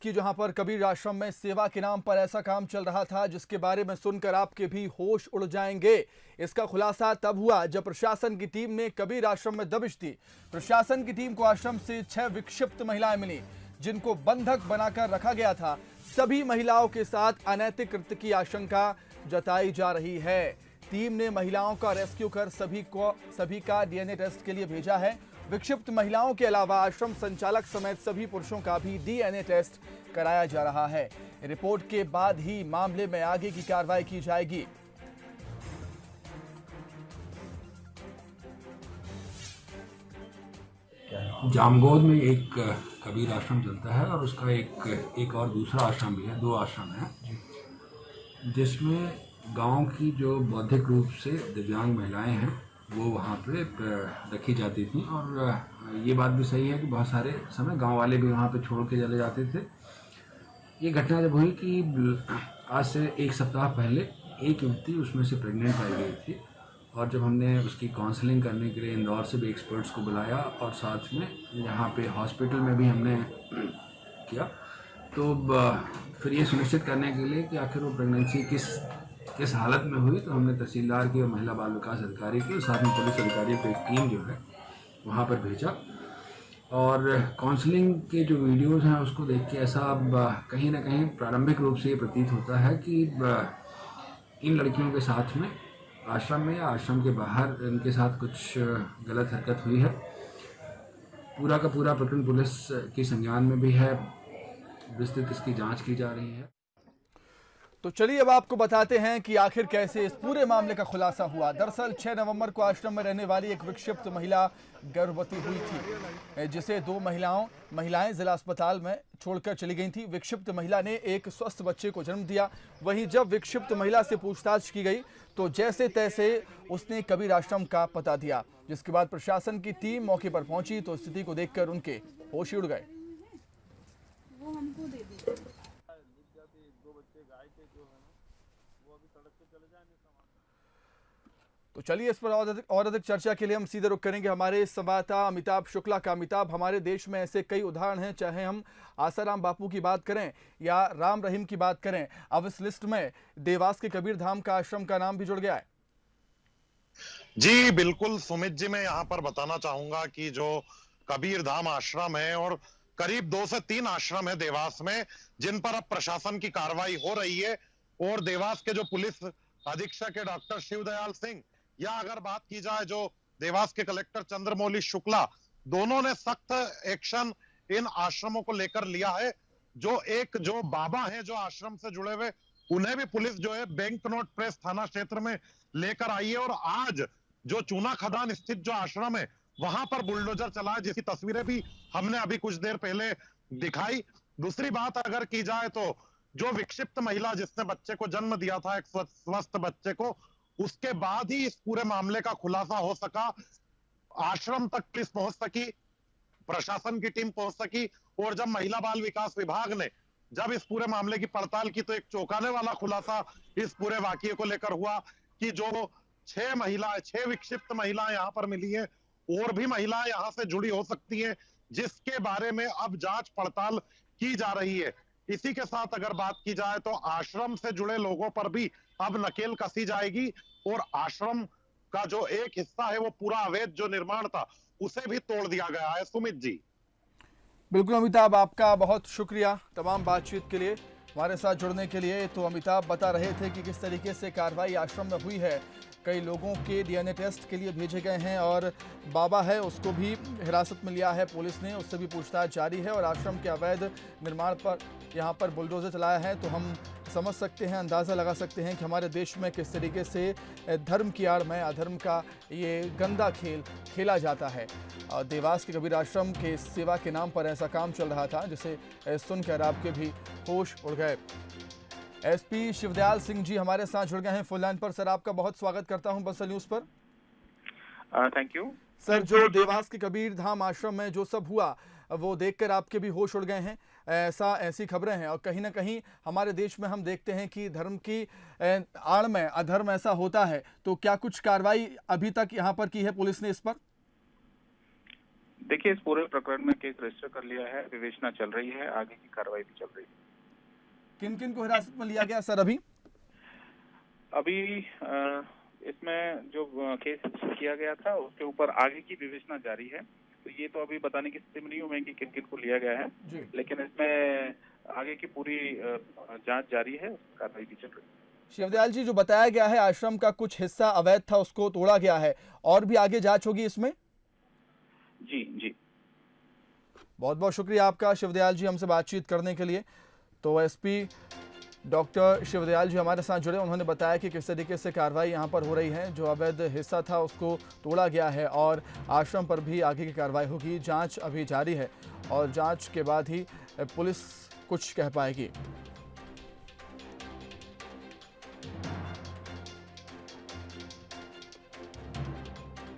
कि जहां पर कबीर आश्रम में सेवा के नाम पर ऐसा काम चल रहा था जिसके बारे में सुनकर आपके भी होश उड़ जाएंगे। इसका खुलासा तब हुआ जब प्रशासन की टीम ने कबीर आश्रम में दबिश दी। प्रशासन की टीम को आश्रम से 6 विक्षिप्त महिलाएं मिली जिनको बंधक बनाकर रखा गया था। सभी महिलाओं के साथ अनैतिक कृत्य की आशंका जताई जा रही है। टीम ने महिलाओं का रेस्क्यू कर सभी का डीएनए टेस्ट के लिए भेजा है। विक्षिप्त महिलाओं के अलावा आश्रम संचालक समेत सभी पुरुषों का भी डीएनए टेस्ट कराया जा रहा है। रिपोर्ट के बाद ही मामले में आगे की कार्रवाई की जाएगी। जामगोद में एक कबीर आश्रम चलता है और उसका एक और दूसरा आश्रम भी है, 2 आश्रम हैं, जिसमें गांव की जो बौद्धिक रूप से दिव्यांग महिलाएं हैं वो वहाँ पे रखी जाती थी। और ये बात भी सही है कि बहुत सारे समय गांव वाले भी वहाँ पे छोड़ के चले जाते थे। ये घटना जब हुई कि आज से 1 सप्ताह पहले एक युवती उसमें से प्रेग्नेंट पाई गई थी और जब हमने उसकी काउंसलिंग करने के लिए इंदौर से भी एक्सपर्ट्स को बुलाया और साथ में यहाँ पे हॉस्पिटल में भी हमने किया, तो फिर ये सुनिश्चित करने के लिए कि आखिर वो प्रेगनेंसी किस हालत में हुई, तो हमने तहसीलदार की और महिला बाल विकास अधिकारी की और साथ में पुलिस अधिकारियों को एक टीम जो है वहाँ पर भेजा। और काउंसलिंग के जो वीडियोज़ हैं उसको देख के ऐसा अब कहीं ना कहीं प्रारंभिक रूप से ये प्रतीत होता है कि इन लड़कियों के साथ में आश्रम में या आश्रम के बाहर इनके साथ कुछ गलत हरकत हुई है। पूरा का पूरा प्रकरण पुलिस की संज्ञान में भी है, विस्तृत इसकी जांच की जा रही है। तो चलिए अब आपको बताते हैं कि आखिर कैसे इस पूरे मामले का खुलासा हुआ। दरअसल 6 नवंबर को आश्रम में रहने वाली एक विक्षिप्त महिला गर्भवती हुई थी, जिसे 2 महिलाएं जिला अस्पताल में छोड़कर चली गई थी। विक्षिप्त महिला ने एक स्वस्थ बच्चे को जन्म दिया। वहीं जब विक्षिप्त महिला से पूछताछ की गई तो जैसे तैसे उसने कबीर आश्रम का पता दिया, जिसके बाद प्रशासन की टीम मौके पर पहुंची तो स्थिति को देखकर उनके होश उड़ गए। वो हमको दे दी। तो चलिए इस पर और अधिक चर्चा के लिए हम सीधे रुख करेंगे हमारे संवाददाता अमिताभ शुक्ला का। अमिताभ, हमारे देश में ऐसे कई उदाहरण हैं, चाहे हम आसाराम बापू की बात करें या राम रहीम की बात करें, अब इस लिस्ट में देवास के कबीर धाम का आश्रम का नाम भी जुड़ गया है। जी बिल्कुल सुमित जी, मैं यहाँ पर बताना चाहूंगा कि जो कबीर धाम आश्रम है और करीब 2 से 3 आश्रम है देवास में जिन पर अब प्रशासन की कार्रवाई हो रही है। और देवास के जो पुलिस अधीक्षक है डॉक्टर शिवदयाल सिंह, या अगर बात की जाए जो देवास के कलेक्टर चंद्रमौली शुक्ला, दोनों ने सख्त एक्शन इन आश्रमों को लेकर लिया है। जो बाबा हैं जो आश्रम से जुड़े हुए, उन्हें भी पुलिस जो है बैंक नोट प्रेस थाना क्षेत्र में लेकर आई है। और आज जो चूना खदान स्थित जो आश्रम है वहां पर बुलडोजर चला है, जिसकी तस्वीरें भी हमने अभी कुछ देर पहले दिखाई। दूसरी बात अगर की जाए तो जो विक्षिप्त महिला जिसने बच्चे को जन्म दिया था, एक स्वस्थ बच्चे को, उसके बाद ही इस पूरे मामले का खुलासा हो सका। आश्रम तक पुलिस पहुंच सकी, प्रशासन की टीम पहुंच सकी। और जब महिला बाल विकास विभाग ने जब इस पूरे मामले की पड़ताल की तो एक चौंकाने वाला खुलासा इस पूरे वाकये को लेकर हुआ कि जो 6 विक्षिप्त महिलाएं यहां पर मिली है, और भी महिलाएं यहां से जुड़ी हो सकती हैं, जिसके बारे में अब जांच पड़ताल की जा रही है। इसी के साथ अगर बात की जाए तो आश्रम से जुड़े लोगों पर भी अब नकेल कसी जाएगी और आश्रम का जो एक हिस्सा है वो पूरा अवैध जो निर्माण था उसे भी तोड़ दिया गया है। सुमित जी। बिल्कुल अमिताभ, आपका बहुत शुक्रिया तमाम बातचीत के लिए, हमारे साथ जुड़ने के लिए। तो अमिताभ बता रहे थे कि किस तरीके से कार्रवाई आश्रम में हुई है। कई लोगों के डीएनए टेस्ट के लिए भेजे गए हैं और बाबा है उसको भी हिरासत में लिया है पुलिस ने, उससे भी पूछताछ जारी है। और आश्रम के अवैध निर्माण पर यहाँ पर बुलडोजर चलाया है, तो हम समझ सकते हैं, अंदाज़ा लगा सकते हैं कि हमारे देश में किस तरीके से धर्म की आड़ में अधर्म का ये गंदा खेल खेला जाता है। देवास के कबीर आश्रम के सेवा के नाम पर ऐसा काम चल रहा था जिसे सुनकर आपके भी होश उड़ गए। एसपी शिवदयाल सिंह जी हमारे साथ जुड़ गए हैं फोन लाइन पर। सर, आपका बहुत स्वागत करता हूं बंसल न्यूज पर। थैंक यू सर, जो देवास के कबीर धाम आश्रम में जो सब हुआ वो देखकर आपके भी होश उड़ गए हैं, ऐसी खबरें हैं। और कहीं ना कहीं हमारे देश में हम देखते हैं कि धर्म की आड़ में अधर्म ऐसा होता है, तो क्या कुछ कार्रवाई अभी तक यहाँ पर की है पुलिस ने इस पर? देखिए, इस पूरे प्रकरण में केस रजिस्टर कर लिया है, विवेचना चल रही है, आगे की कार्रवाई भी चल रही है। किन किन को हिरासत में लिया गया सर अभी? अभी इसमें जो केस रजिस्टर किया गया था उसके ऊपर आगे की विवेचना जारी है, तो ये तो अभी बताने की स्थिति में नहीं हूँ मैं कि किन किन को लिया गया है जी। लेकिन इसमें आगे की पूरी जांच जारी है, कार्रवाई भी चल रही है। शिवदयाल जी, जो बताया गया है आश्रम का कुछ हिस्सा अवैध था उसको तोड़ा गया है, और भी आगे जांच होगी इसमें? जी जी। बहुत बहुत शुक्रिया आपका शिवदयाल जी हमसे बातचीत करने के लिए। तो एसपी डॉक्टर शिवदयाल जी हमारे साथ जुड़े, उन्होंने बताया कि किस तरीके से कार्रवाई यहाँ पर हो रही है, जो अवैध हिस्सा था उसको तोड़ा गया है और आश्रम पर भी आगे की कार्रवाई होगी। जांच अभी जारी है और जांच के बाद ही पुलिस कुछ कह पाएगी।